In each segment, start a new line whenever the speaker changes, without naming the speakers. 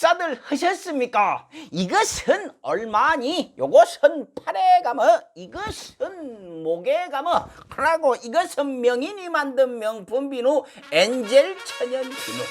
식사들 하셨습니까? 이것은 얼마니? 요것은 팔에 감어, 이것은 목에 감어. 그러고 이것은 명인이 만든 명품 비누 엔젤 천연 비누.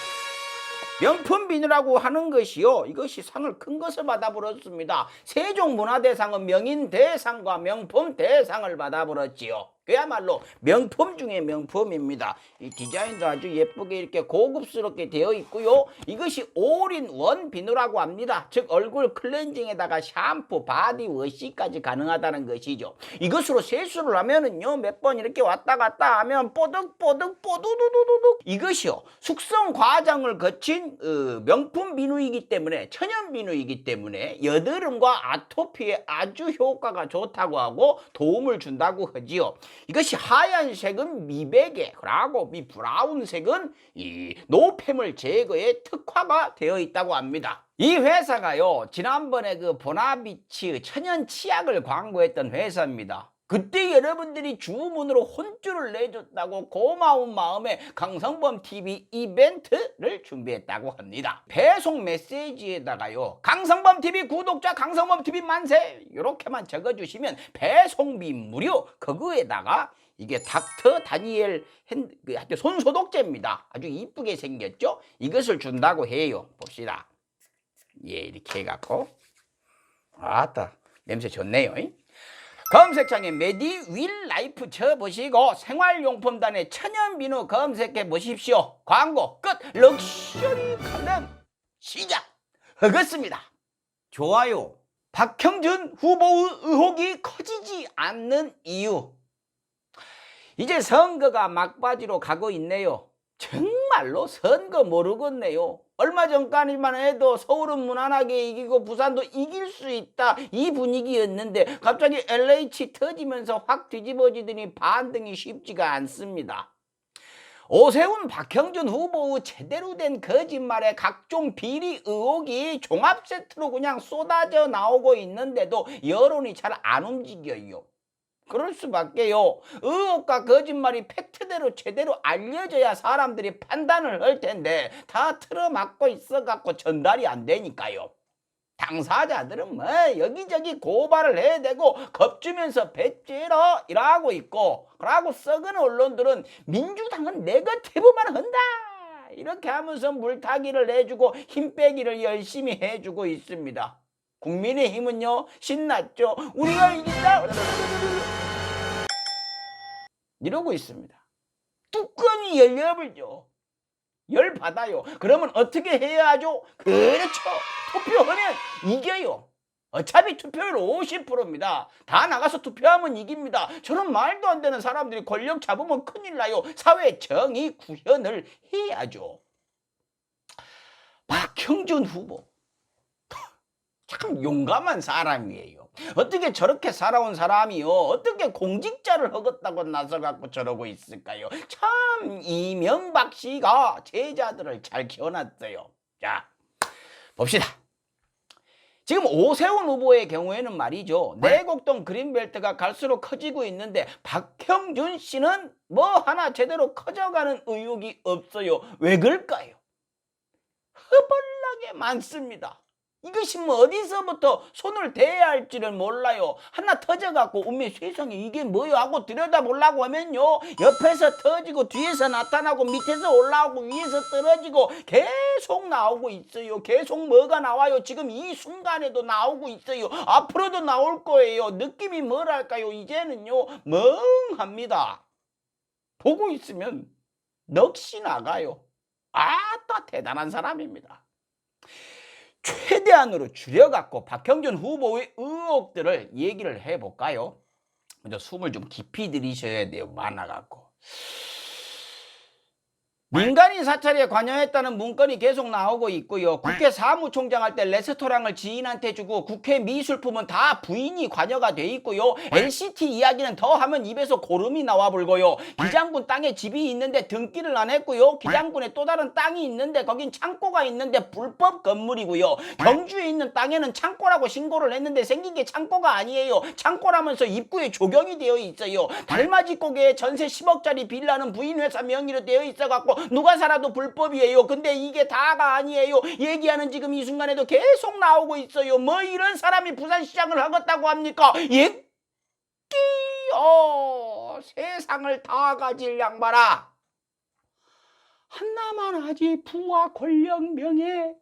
명품 비누라고 하는 것이요, 이것이 상을 큰 것을 받아버렸습니다. 세종문화대상은 명인대상과 명품대상을 받아버렸지요. 그야말로 명품 중에 명품입니다. 이 디자인도 아주 예쁘게 이렇게 고급스럽게 되어 있고요. 이것이 올인원 비누라고 합니다. 즉 얼굴 클렌징에다가 샴푸, 바디워시까지 가능하다는 것이죠. 이것으로 세수를 하면은요, 몇 번 이렇게 왔다 갔다 하면 뽀득뽀득 뽀두두두두둑. 이것이요, 숙성 과정을 거친 명품 비누이기 때문에, 천연 비누이기 때문에 여드름과 아토피에 아주 효과가 좋다고 하고 도움을 준다고 하지요. 이것이 하얀색은 미백에, 그리고 이 브라운색은 이 노폐물 제거에 특화가 되어 있다고 합니다. 이 회사가요, 지난번에 그 보나비치 천연 치약을 광고했던 회사입니다. 그때 여러분들이 주문으로 혼쭐을 내줬다고 고마운 마음에 강성범TV 이벤트를 준비했다고 합니다. 배송 메시지에다가요, 강성범TV 구독자 강성범TV 만세 이렇게만 적어주시면 배송비 무료. 그거에다가 이게 닥터 다니엘 손소독제입니다. 아주 이쁘게 생겼죠? 이것을 준다고 해요. 봅시다. 예, 이렇게 해갖고, 아따 냄새 좋네요. 검색창에 메디윌 라이프 쳐보시고 생활용품단의 천연비누 검색해 보십시오. 광고 끝. 럭셔리 컨덤 시작하겠습니다. 좋아요. 박형준 후보의 의혹이 커지지 않는 이유. 이제 선거가 막바지로 가고 있네요. 정말로 선거 모르겠네요. 얼마 전까지만 해도 서울은 무난하게 이기고 부산도 이길 수 있다, 이 분위기였는데 갑자기 LH 터지면서 확 뒤집어지더니 반등이 쉽지가 않습니다. 오세훈 박형준 후보의 제대로 된 거짓말에 각종 비리 의혹이 종합 세트로 그냥 쏟아져 나오고 있는데도 여론이 잘 안 움직여요. 그럴 수밖에요. 의혹과 거짓말이 팩트대로 제대로 알려져야 사람들이 판단을 할 텐데 다 틀어막고 있어갖고 전달이 안 되니까요. 당사자들은 뭐 여기저기 고발을 해대고 겁주면서 배째러 일하고 있고, 그러고 썩은 언론들은 민주당은 네거티브만 한다 이렇게 하면서 물타기를 해주고 힘빼기를 열심히 해주고 있습니다. 국민의힘은요, 신났죠. 우리가 이긴다 이러고 있습니다. 뚜껑이 열려버려. 열받아요. 그러면 어떻게 해야 하죠? 그렇죠. 투표하면 이겨요. 어차피 투표율 50%입니다. 다 나가서 투표하면 이깁니다. 저런 말도 안 되는 사람들이 권력 잡으면 큰일 나요. 사회 정의 구현을 해야죠. 박형준 후보 참 용감한 사람이에요. 어떻게 저렇게 살아온 사람이요, 어떻게 공직자를 허겄다고 나서갖고 저러고 있을까요? 참 이명박 씨가 제자들을 잘 키워놨어요. 자, 봅시다. 지금 오세훈 후보의 경우에는 말이죠, 내곡동 그린벨트가 갈수록 커지고 있는데 박형준 씨는 뭐 하나 제대로 커져가는 의욕이 없어요. 왜 그럴까요? 허벌나게 많습니다. 이것이 뭐 어디서부터 손을 대야 할지를 몰라요. 하나 터져갖고 어메 세상에 이게 뭐요 하고 들여다보려고 하면요, 옆에서 터지고 뒤에서 나타나고 밑에서 올라오고 위에서 떨어지고 계속 나오고 있어요. 계속 뭐가 나와요. 지금 이 순간에도 나오고 있어요. 앞으로도 나올 거예요. 느낌이 뭐랄까요, 이제는요 멍합니다. 보고 있으면 넋이 나가요. 아따 대단한 사람입니다. 최대한으로 줄여갖고 박형준 후보의 의혹들을 얘기를 해볼까요? 먼저 숨을 좀 깊이 들이셔야 돼요. 많아갖고. 민간인 사찰에 관여했다는 문건이 계속 나오고 있고요. 국회 사무총장 할 때 레스토랑을 지인한테 주고 국회 미술품은 다 부인이 관여가 돼 있고요. LCT 이야기는 더 하면 입에서 고름이 나와 불고요. 기장군 땅에 집이 있는데 등기를 안 했고요. 기장군에 또 다른 땅이 있는데 거긴 창고가 있는데 불법 건물이고요. 경주에 있는 땅에는 창고라고 신고를 했는데 생긴 게 창고가 아니에요. 창고라면서 입구에 조경이 되어 있어요. 달맞이 고개에 전세 10억짜리 빌라는 부인 회사 명의로 되어 있어갖고 누가 살아도 불법이에요. 근데 이게 다가 아니에요. 얘기하는 지금 이 순간에도 계속 나오고 있어요. 뭐 이런 사람이 부산시장을 하겠다고 합니까? 세상을 다 가질 양반아. 하나만 하지 부와 권력 명예.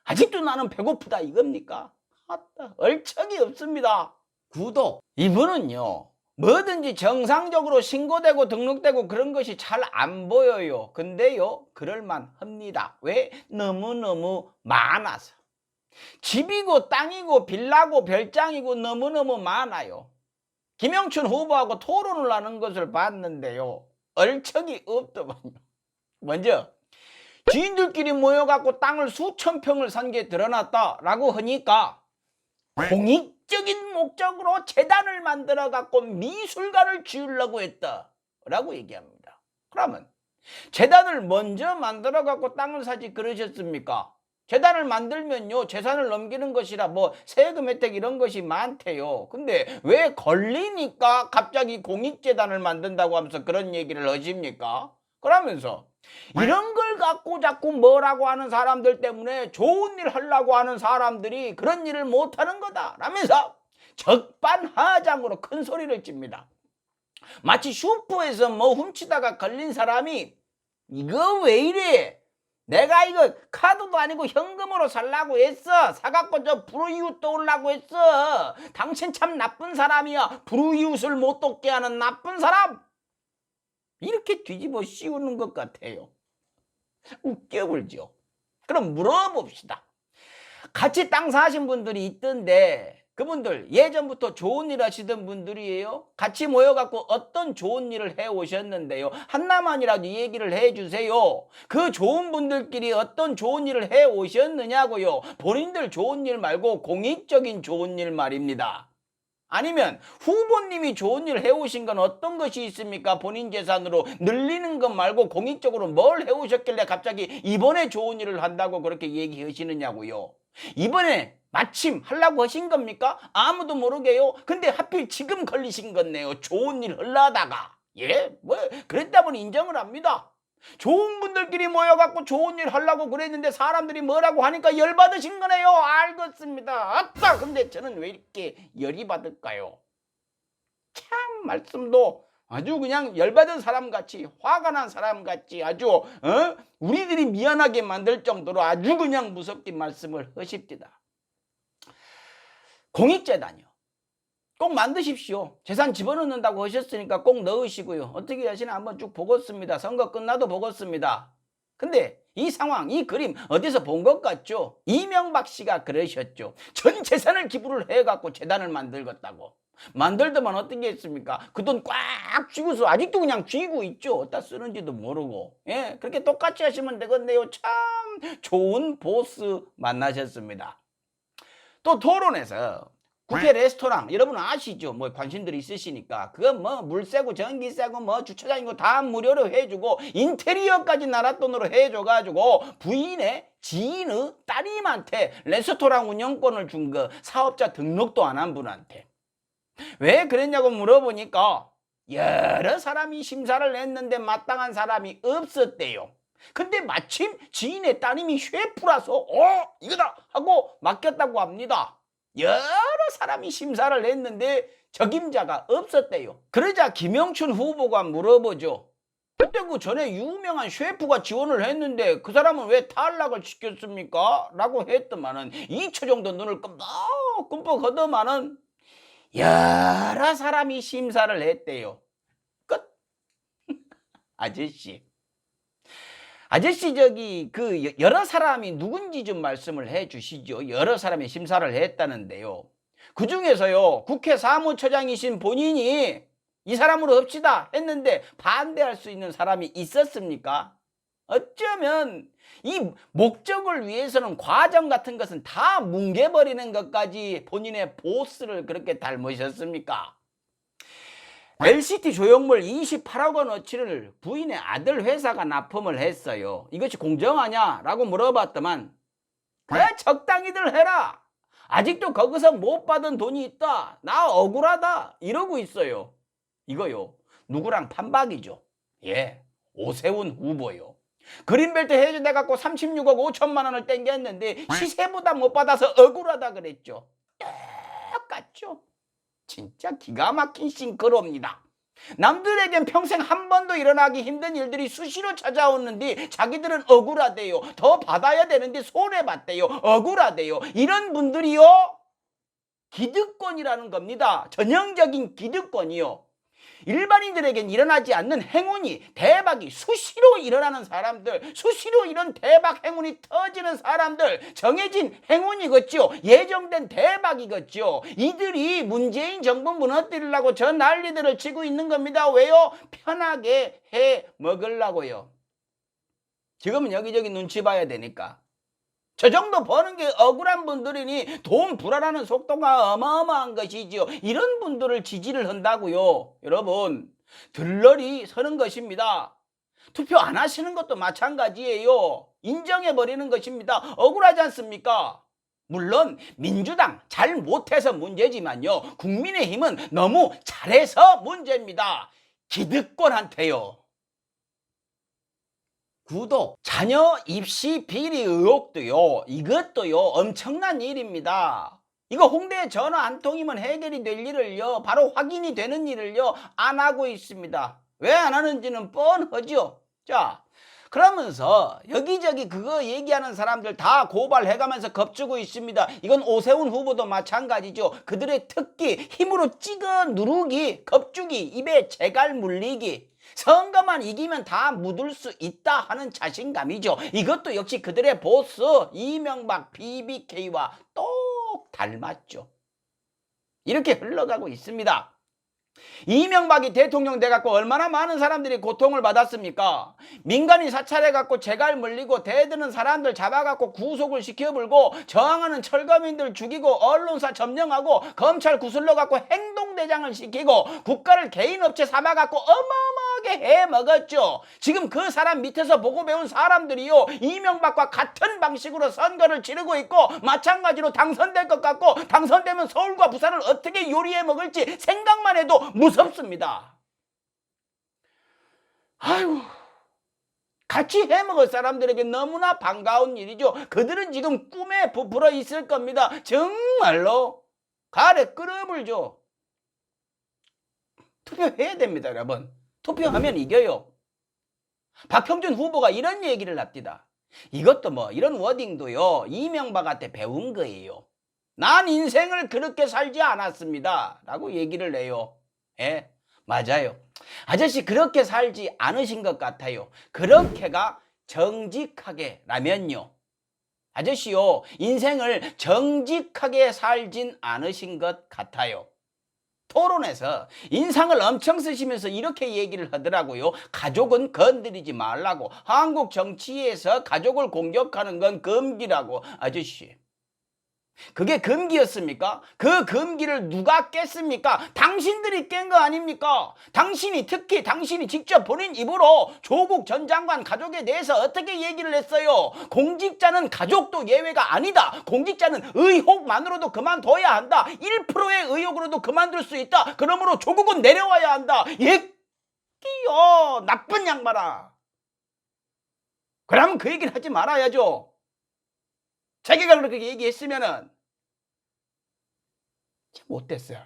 아직도 나는 배고프다 이겁니까? 아따, 얼척이 없습니다. 구독. 이분은요, 뭐든지 정상적으로 신고되고 등록되고 그런 것이 잘 안 보여요. 근데요, 그럴만 합니다. 왜? 너무너무 많아서. 집이고 땅이고 빌라고 별장이고 너무너무 많아요. 김영춘 후보하고 토론을 하는 것을 봤는데요, 얼척이 없더만요. 먼저 지인들끼리 모여갖고 땅을 수천 평을 산 게 드러났다라고 하니까 공익적인 목적으로 재단을 만들어갖고 미술관을 지으려고 했다라고 얘기합니다. 그러면 재단을 먼저 만들어갖고 땅을 사지 그러셨습니까? 재단을 만들면요, 재산을 넘기는 것이라 뭐 세금 혜택 이런 것이 많대요. 근데 왜 걸리니까 갑자기 공익재단을 만든다고 하면서 그런 얘기를 하십니까? 그러면서 이런 걸 갖고 자꾸 뭐라고 하는 사람들 때문에 좋은 일 하려고 하는 사람들이 그런 일을 못하는 거다 라면서 적반하장으로 큰 소리를 칩니다. 마치 슈퍼에서 뭐 훔치다가 걸린 사람이 이거 왜 이래? 내가 이거 카드도 아니고 현금으로 살라고 했어. 사갖고 저 불우이웃 도우려고 했어. 당신 참 나쁜 사람이야. 불우이웃을 못 돕게 하는 나쁜 사람. 이렇게 뒤집어 씌우는 것 같아요. 웃겨불죠. 그럼 물어봅시다. 같이 땅 사신 분들이 있던데 그분들 예전부터 좋은 일 하시던 분들이에요? 같이 모여갖고 어떤 좋은 일을 해오셨는데요? 하나만이라도 얘기를 해주세요. 그 좋은 분들끼리 어떤 좋은 일을 해오셨느냐고요? 본인들 좋은 일 말고 공익적인 좋은 일 말입니다. 아니면 후보님이 좋은 일 해오신 건 어떤 것이 있습니까? 본인 재산으로 늘리는 것 말고 공익적으로 뭘 해오셨길래 갑자기 이번에 좋은 일을 한다고 그렇게 얘기하시느냐고요? 이번에 마침 하려고 하신 겁니까? 아무도 모르게요. 근데 하필 지금 걸리신 거네요. 좋은 일 하려다가. 뭐 그랬다면 인정을 합니다. 좋은 분들끼리 모여갖고 좋은 일 하려고 그랬는데 사람들이 뭐라고 하니까 열받으신 거네요. 알겠습니다. 아따, 근데 저는 왜 이렇게 열이 받을까요? 참 말씀도 아주 그냥 열받은 사람같이 화가 난 사람같이 아주 우리들이 미안하게 만들 정도로 아주 그냥 무섭게 말씀을 하십니다. 공익재단이요. 꼭 만드십시오. 재산 집어넣는다고 하셨으니까 꼭 넣으시고요. 어떻게 하시나 한번 쭉 보겠습니다. 선거 끝나도 보겠습니다. 근데 이 상황, 이 그림 어디서 본 것 같죠? 이명박 씨가 그러셨죠. 전 재산을 기부를 해갖고 재단을 만들겠다고. 만들더만 어떻게 했습니까? 그 돈 꽉 쥐고서 아직도 그냥 쥐고 있죠. 어디다 쓰는지도 모르고. 그렇게 똑같이 하시면 되겠네요. 참 좋은 보스 만나셨습니다. 또 토론에서 국회 레스토랑 여러분 아시죠? 뭐 관심들이 있으시니까 그건 뭐 물세고 전기세고 뭐 주차장이고 다 무료로 해주고 인테리어까지 나라 돈으로 해줘가지고 부인의 지인의 따님한테 레스토랑 운영권을 준 거 사업자 등록도 안 한 분한테. 왜 그랬냐고 물어보니까 여러 사람이 심사를 했는데 마땅한 사람이 없었대요. 근데 마침 지인의 따님이 셰프라서 이거다 하고 맡겼다고 합니다. 여러 사람이 심사를 했는데 적임자가 없었대요. 그러자 김영춘 후보가 물어보죠. 그때 그 전에 유명한 셰프가 지원을 했는데 그 사람은 왜 탈락을 시켰습니까? 라고 했더만은 2초 정도 눈을 끔뻑끔뻑 하더만은 여러 사람이 심사를 했대요. 끝. 아저씨 저기 그 여러 사람이 누군지 좀 말씀을 해 주시죠. 여러 사람이 심사를 했다는데요. 그 중에서요, 국회 사무처장이신 본인이 이 사람으로 합시다 했는데 반대할 수 있는 사람이 있었습니까? 어쩌면 이 목적을 위해서는 과정 같은 것은 다 뭉개버리는 것까지 본인의 보스를 그렇게 닮으셨습니까? LCT 조형물 28억 원어치를 부인의 아들 회사가 납품을 했어요. 이것이 공정하냐? 라고 물어봤더만 그래 적당히들 해라. 아직도 거기서 못 받은 돈이 있다. 나 억울하다. 이러고 있어요. 이거요. 누구랑 판박이죠. 오세훈 후보요. 그린벨트 해제돼 갖고 36억 5천만 원을 땡겼는데 시세보다 못 받아서 억울하다 그랬죠. 똑같죠. 진짜 기가 막힌 싱크로입니다. 남들에겐 평생 한 번도 일어나기 힘든 일들이 수시로 찾아오는데 자기들은 억울하대요. 더 받아야 되는데 손해봤대요. 억울하대요. 이런 분들이요, 기득권이라는 겁니다. 전형적인 기득권이요. 일반인들에겐 일어나지 않는 행운이, 대박이 수시로 일어나는 사람들, 수시로 이런 대박 행운이 터지는 사람들, 정해진 행운이겠죠. 예정된 대박이겠죠. 이들이 문재인 정부 무너뜨리려고 저 난리들을 치고 있는 겁니다. 왜요? 편하게 해 먹으려고요. 지금은 여기저기 눈치 봐야 되니까. 저 정도 버는 게 억울한 분들이니 돈 불안하는 속도가 어마어마한 것이지요. 이런 분들을 지지를 한다고요. 여러분, 들러리 서는 것입니다. 투표 안 하시는 것도 마찬가지예요. 인정해버리는 것입니다. 억울하지 않습니까? 물론 민주당 잘 못해서 문제지만요, 국민의힘은 너무 잘해서 문제입니다. 기득권한테요. 구독, 자녀 입시 비리 의혹도요, 이것도요 엄청난 일입니다. 이거 홍대에 전화 한 통이면 해결이 될 일을요, 바로 확인이 되는 일을요 안 하고 있습니다. 왜 안 하는지는 뻔하죠. 자, 그러면서 여기저기 그거 얘기하는 사람들 다 고발해가면서 겁주고 있습니다. 이건 오세훈 후보도 마찬가지죠. 그들의 특기, 힘으로 찍어 누르기, 겁주기, 입에 재갈 물리기, 선거만 이기면 다 묻을 수 있다 하는 자신감이죠. 이것도 역시 그들의 보스 이명박 BBK와 똑 닮았죠. 이렇게 흘러가고 있습니다. 이명박이 대통령 돼갖고 얼마나 많은 사람들이 고통을 받았습니까? 민간인 사찰해갖고 재갈 물리고 대드는 사람들 잡아갖고 구속을 시켜불고 저항하는 철거민들 죽이고 언론사 점령하고 검찰 구슬러갖고 행동대장을 시키고 국가를 개인업체 삼아갖고 어마어마하게 해먹었죠. 지금 그 사람 밑에서 보고 배운 사람들이요, 이명박과 같은 방식으로 선거를 치르고 있고 마찬가지로 당선될 것 같고, 당선되면 서울과 부산을 어떻게 요리해 먹을지 생각만 해도 무섭습니다. 아유, 같이 해먹을 사람들에게 너무나 반가운 일이죠. 그들은 지금 꿈에 부풀어 있을 겁니다. 정말로 가래 끌어불죠. 투표해야 됩니다, 여러분. 투표하면 이겨요. 박형준 후보가 이런 얘기를 합니다. 이것도 뭐 이런 워딩도요, 이명박한테 배운 거예요. 난 인생을 그렇게 살지 않았습니다 라고 얘기를 해요. 예, 맞아요. 아저씨 그렇게 살지 않으신 것 같아요. 그렇게가 정직하게 라면요, 아저씨요, 인생을 정직하게 살진 않으신 것 같아요. 토론에서 인상을 엄청 쓰시면서 이렇게 얘기를 하더라고요. 가족은 건드리지 말라고. 한국 정치에서 가족을 공격하는 건 금기라고. 아저씨, 그게 금기였습니까? 그 금기를 누가 깼습니까? 당신들이 깬 거 아닙니까? 당신이, 특히 당신이 직접 본인 입으로 조국 전 장관 가족에 대해서 어떻게 얘기를 했어요? 공직자는 가족도 예외가 아니다. 공직자는 의혹만으로도 그만둬야 한다. 1%의 의혹으로도 그만둘 수 있다. 그러므로 조국은 내려와야 한다. 얘기요, 나쁜 양반아. 그러면 그 얘기를 하지 말아야죠. 자기가 그렇게 얘기했으면은 참 못됐어요.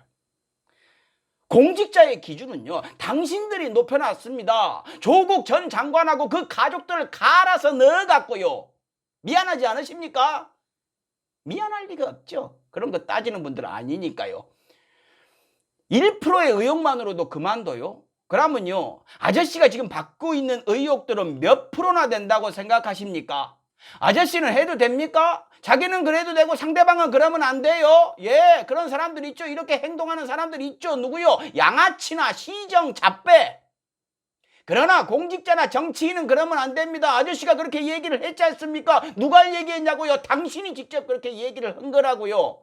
공직자의 기준은요, 당신들이 높여놨습니다. 조국 전 장관하고 그 가족들을 갈아서 넣어갖고요. 미안하지 않으십니까? 미안할 리가 없죠. 그런 거 따지는 분들은 아니니까요. 1%의 의혹만으로도 그만둬요? 그러면요, 아저씨가 지금 받고 있는 의혹들은 몇 프로나 된다고 생각하십니까? 아저씨는 해도 됩니까? 자기는 그래도 되고 상대방은 그러면 안 돼요? 예, 그런 사람들 있죠. 이렇게 행동하는 사람들 있죠. 누구요? 양아치나 시정, 잡배. 그러나 공직자나 정치인은 그러면 안 됩니다. 아저씨가 그렇게 얘기를 했지 않습니까? 누가 얘기했냐고요? 당신이 직접 그렇게 얘기를 한 거라고요.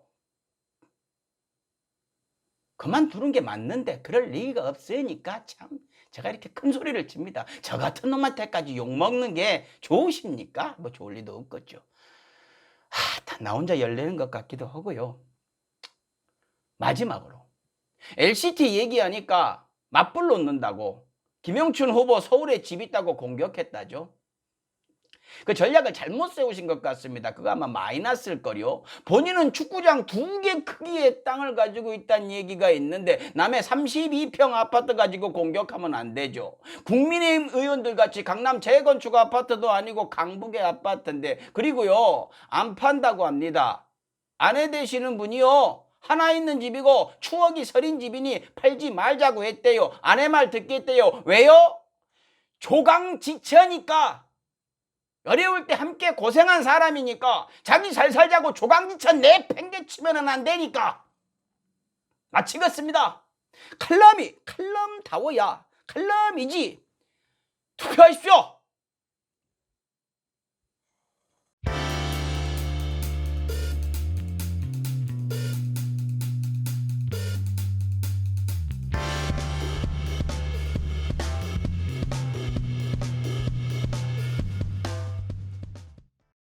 그만두는 게 맞는데 그럴 리가 없으니까 참 제가 이렇게 큰 소리를 칩니다. 저 같은 놈한테까지 욕먹는 게 좋으십니까? 뭐 좋을 리도 없겠죠. 다 나 혼자 열내는 것 같기도 하고요. 마지막으로 LCT 얘기하니까 맞불 놓는다고 김영춘 후보 서울에 집 있다고 공격했다죠. 그 전략을 잘못 세우신 것 같습니다. 그거 아마 마이너스일 거요. 본인은 축구장 2개 크기의 땅을 가지고 있다는 얘기가 있는데 남의 32평 아파트 가지고 공격하면 안 되죠. 국민의힘 의원들 같이 강남 재건축 아파트도 아니고 강북의 아파트인데, 그리고요 안 판다고 합니다. 아내 되시는 분이요 하나 있는 집이고 추억이 서린 집이니 팔지 말자고 했대요. 아내 말 듣겠대요. 왜요? 조강지처니까. 어려울 때 함께 고생한 사람이니까 자기 잘 살자고 조강지처 내팽개치면 안 되니까. 마치겠습니다. 칼럼다워야 칼럼이지. 투표하십시오.